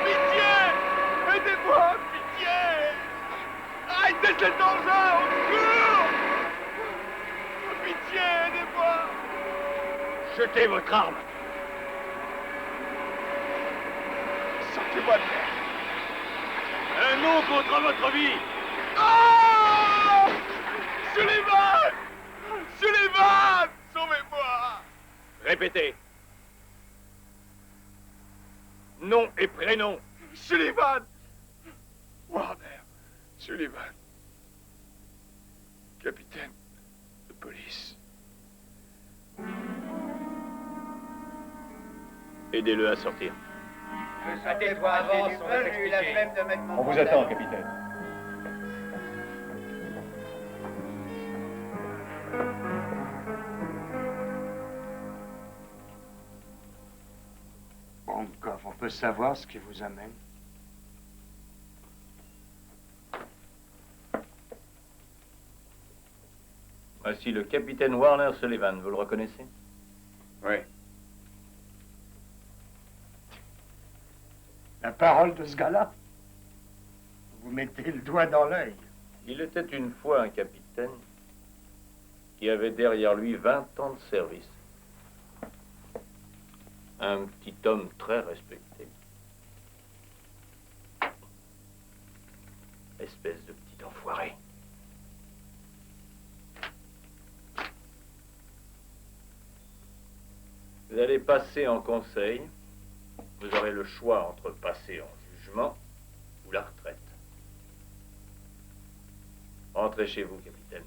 Pitié! Aidez-moi! Pitié! Arrêtez cet engin! Au secours! Pitié! Aidez-moi! Jetez votre arme. Sortez-moi de là! Un nom contre votre vie! Oh! Sullivan! Sullivan! Sauvez-moi! Répétez. Nom et prénom. Sullivan! Warner. Sullivan. Capitaine de police. Aidez-le à sortir. Tais-toi, avance, on va t'expliquer. On vous attend, capitaine. Bronkov, on peut savoir ce qui vous amène? Voici le capitaine Warner Sullivan, vous le reconnaissez? Oui. La parole de ce gars-là? Vous mettez le doigt dans l'œil. Il était une fois un capitaine qui avait derrière lui 20 ans de service. Un petit homme très respecté. Espèce de petit enfoiré. Vous allez passer en conseil. Vous aurez le choix entre passer en jugement ou la retraite. Rentrez chez vous, capitaine.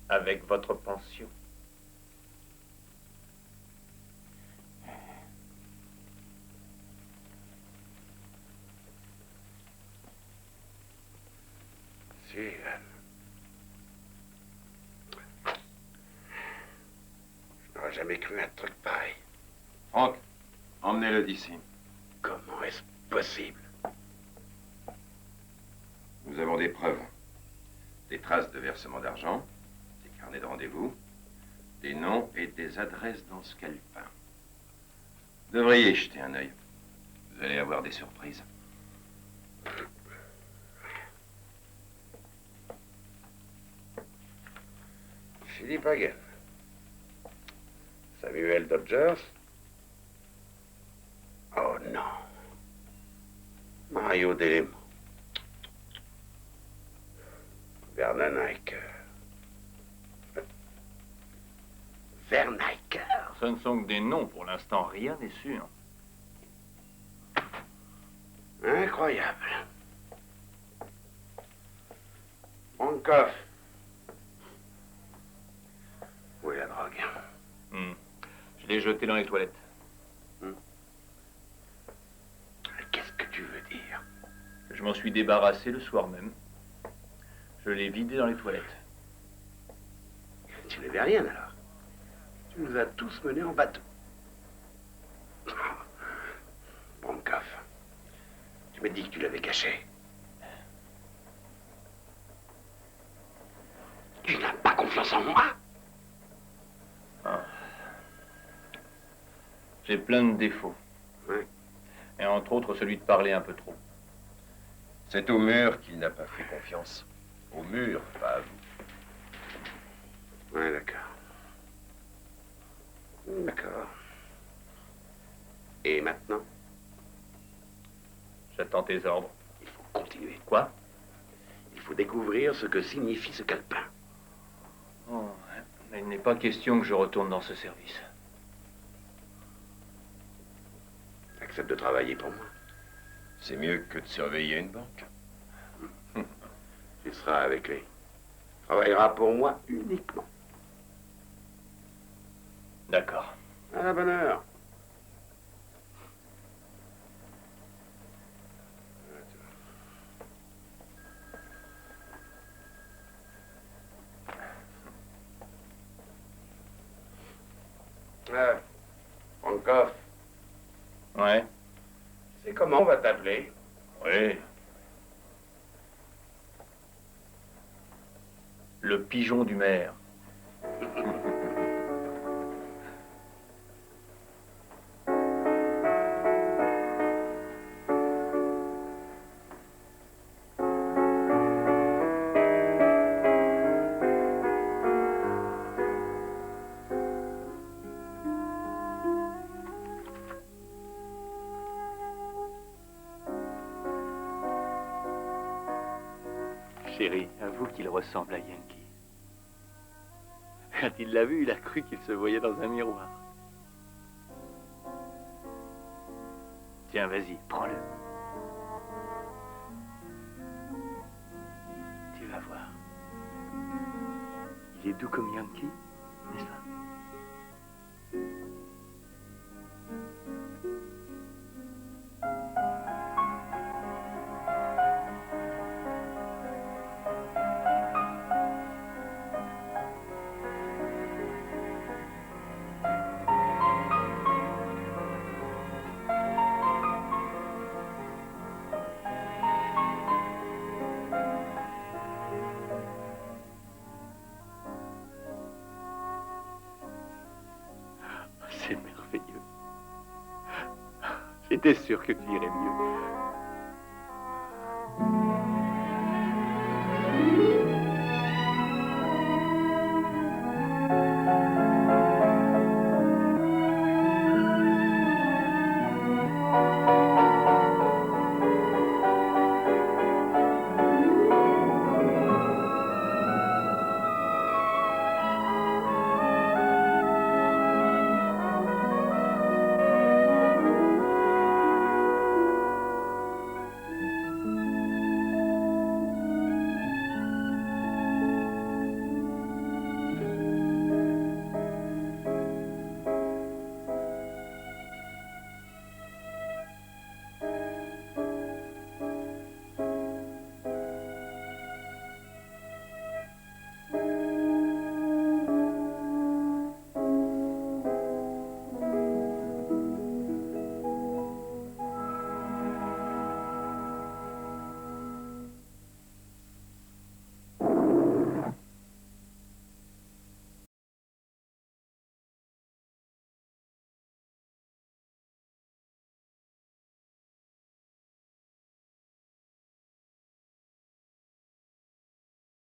Avec votre pension. Sullivan. Je n'aurais jamais cru un truc pareil. Franck, emmenez-le d'ici. Comment est-ce possible? Nous avons des preuves. Des traces de versement d'argent, des carnets de rendez-vous, des noms et des adresses dans ce calepin. Vous devriez y jeter un œil. Vous allez avoir des surprises. Philippe Hagen. Samuel Dodgers. Oh non. Mario Delemo. Vernon Hiker. Verniker. Ce ne sont que des noms pour l'instant, rien n'est sûr. Incroyable. Bronkov. Où est la drogue? Je l'ai jeté dans les toilettes. Qu'est-ce que tu veux dire? Je m'en suis débarrassé le soir même. Je l'ai vidé dans les toilettes. Tu n'avais rien alors. Tu nous as tous menés en bateau. Bronkov, tu m'as dit que tu l'avais caché. Tu n'as pas confiance en moi? J'ai plein de défauts. Oui. Et entre autres celui de parler un peu trop. C'est au mur qu'il n'a pas fait confiance. Au mur, pas à vous. Oui, d'accord. D'accord. Et maintenant? J'attends tes ordres. Il faut continuer. Quoi? Il faut découvrir ce que signifie ce calepin. Oh, mais il n'est pas question que je retourne dans ce service. Accepte de travailler pour moi. C'est mieux que de surveiller une banque. Tu seras avec lui. Tu travailleras pour moi uniquement. D'accord. À la bonne heure. Francoff, Ouais. c'est comment on va t'appeler? Oui. Le pigeon du maire. Chérie, avoue qu'il ressemble à Yankee. Quand il l'a vu, il a cru qu'il se voyait dans un miroir. Tiens, vas-y, prends-le. Tu vas voir. Il est doux comme Yankee, n'est-ce pas? C'est merveilleux. J'étais sûr que tu irais mieux.